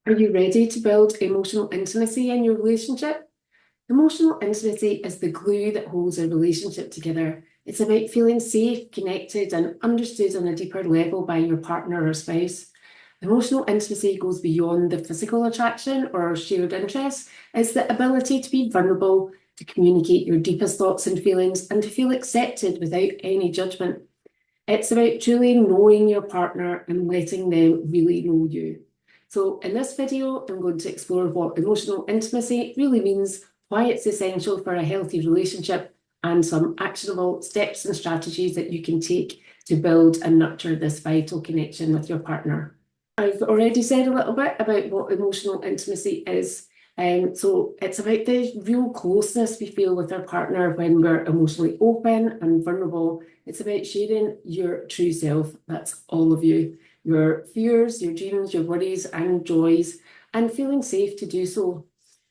Are you ready to build emotional intimacy in your relationship? Emotional intimacy is the glue that holds a relationship together. It's about feeling safe, connected, and understood on a deeper level by your partner or spouse. Emotional intimacy goes beyond the physical attraction or shared interests. It's the ability to be vulnerable, to communicate your deepest thoughts and feelings, and to feel accepted without any judgment. It's about truly knowing your partner and letting them really know you. So in this video, I'm going to explore what emotional intimacy really means, why it's essential for a healthy relationship, and some actionable steps and strategies that you can take to build and nurture this vital connection with your partner. I've already said a little bit about what emotional intimacy is. So it's about the real closeness we feel with our partner when we're emotionally open and vulnerable. It's about sharing your true self. That's all of you, your fears, your dreams, your worries and joys, and feeling safe to do so.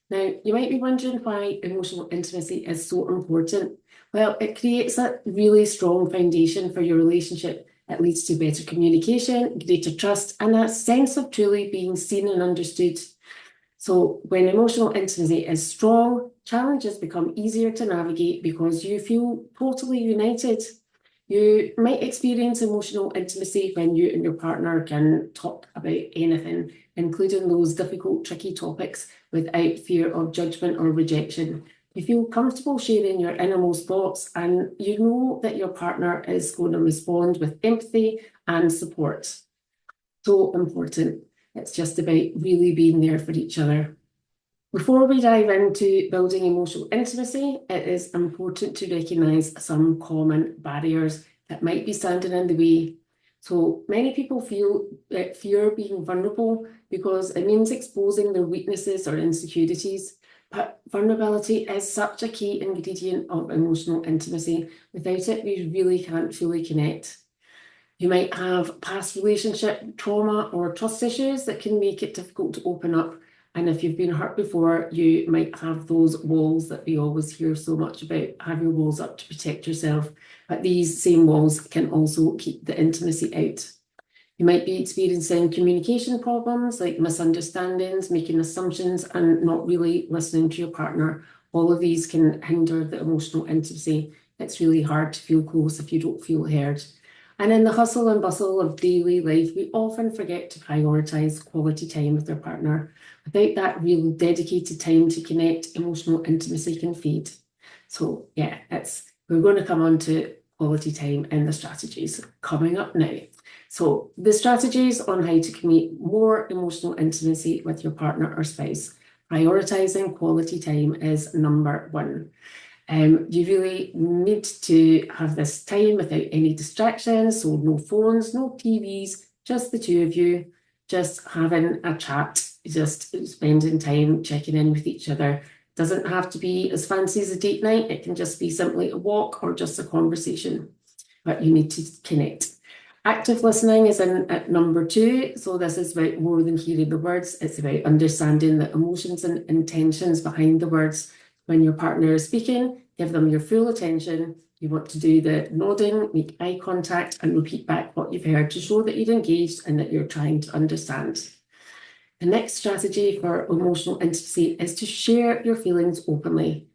Now, you might be wondering why emotional intimacy is so important. Well, it creates a really strong foundation for your relationship. It leads to better communication, greater trust, and a sense of truly being seen and understood. So when emotional intimacy is strong, challenges become easier to navigate because you feel totally united. You might experience emotional intimacy when you and your partner can talk about anything, including those difficult, tricky topics, without fear of judgment or rejection. You feel comfortable sharing your innermost thoughts, and you know that your partner is going to respond with empathy and support. So important. It's just about really being there for each other. Before we dive into building emotional intimacy, it is important to recognise some common barriers that might be standing in the way. So many people feel that fear being vulnerable because it means exposing their weaknesses or insecurities. But vulnerability is such a key ingredient of emotional intimacy. Without it, we really can't fully connect. You might have past relationship trauma or trust issues that can make it difficult to open up. And if you've been hurt before, you might have those walls that we always hear so much about. Have your walls up to protect yourself. But these same walls can also keep the intimacy out. You might be experiencing communication problems like misunderstandings, making assumptions, and not really listening to your partner. All of these can hinder the emotional intimacy. It's really hard to feel close if you don't feel heard. And in the hustle and bustle of daily life, we often forget to prioritise quality time with our partner. Without that real dedicated time to connect, emotional intimacy can fade. So yeah, we're going to come on to quality time and the strategies coming up now. So the strategies on how to create more emotional intimacy with your partner or spouse. Prioritising quality time is number one. You really need to have this time without any distractions, so no phones, no TVs, just the two of you, just having a chat, just spending time checking in with each other. Doesn't have to be as fancy as a date night. It can just be simply a walk or just a conversation, but you need to connect. Active listening is in at number two. So this is about more than hearing the words. It's about understanding the emotions and intentions behind the words. When your partner is speaking, give them your full attention. You want to do the nodding, make eye contact, and repeat back what you've heard to show that you're engaged and that you're trying to understand. The next strategy for emotional intimacy is to share your feelings openly.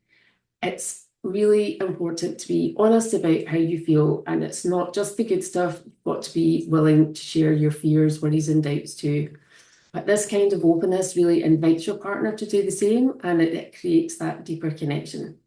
It's really important to be honest about how you feel, and it's not just the good stuff. You've got to be willing to share your fears, worries, and doubts too. But this kind of openness really invites your partner to do the same, and it creates that deeper connection.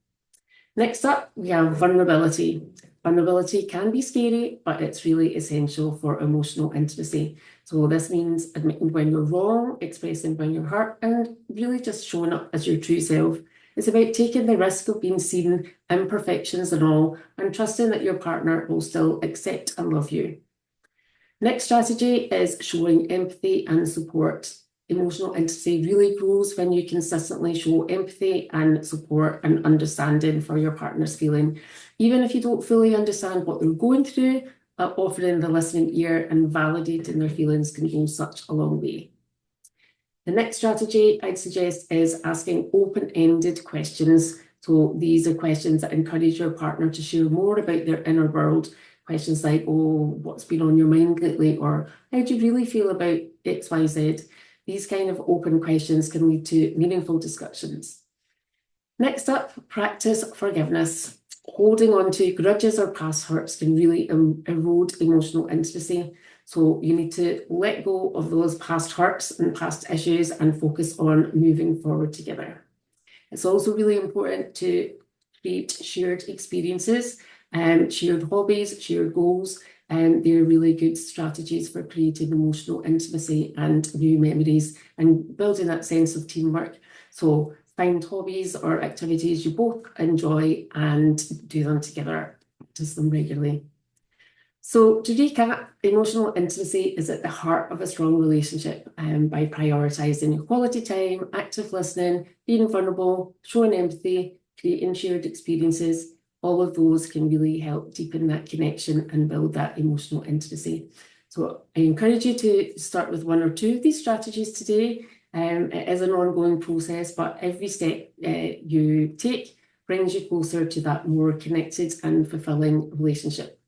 Next up, we have vulnerability. Vulnerability can be scary, but it's really essential for emotional intimacy. So this means admitting when you're wrong, expressing when you're hurt, and really just showing up as your true self. It's about taking the risk of being seen, imperfections and all, and trusting that your partner will still accept and love you. Next strategy is showing empathy and support. Emotional intimacy really grows when you consistently show empathy and support and understanding for your partner's feeling. Even if you don't fully understand what they're going through, offering the listening ear and validating their feelings can go such a long way. The next strategy I'd suggest is asking open-ended questions. So these are questions that encourage your partner to share more about their inner world. Questions like, oh, what's been on your mind lately? Or how do you really feel about X, Y, Z? These kind of open questions can lead to meaningful discussions. Next up, practice forgiveness. Holding on to grudges or past hurts can really erode emotional intimacy. So you need to let go of those past hurts and past issues and focus on moving forward together. It's also really important to create shared experiences, shared hobbies, shared goals, and they're really good strategies for creating emotional intimacy and new memories and building that sense of teamwork. So find hobbies or activities you both enjoy and do them together, practice them regularly. So to recap, emotional intimacy is at the heart of a strong relationship by prioritising quality time, active listening, being vulnerable, showing empathy, creating shared experiences. All of those can really help deepen that connection and build that emotional intimacy. So I encourage you to start with one or two of these strategies today. It is an ongoing process, but every step you take brings you closer to that more connected and fulfilling relationship.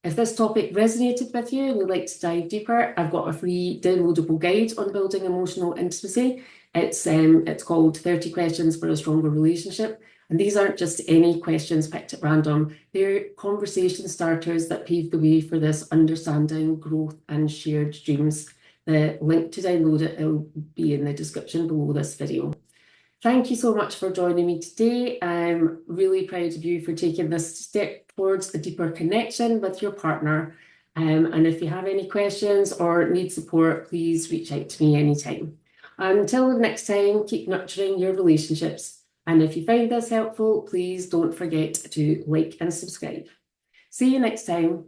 If this topic resonated with you and you'd like to dive deeper, I've got a free downloadable guide on building emotional intimacy. It's called 30 Questions for a Stronger Relationship. And these aren't just any questions picked at random. They're conversation starters that pave the way for this understanding, growth, and shared dreams. The link to download it will be in the description below this video. Thank you so much for joining me today. I'm really proud of you for taking this step towards a deeper connection with your partner. And if you have any questions or need support, please reach out to me anytime. Until next time, keep nurturing your relationships. And if you find this helpful, please don't forget to like and subscribe. See you next time.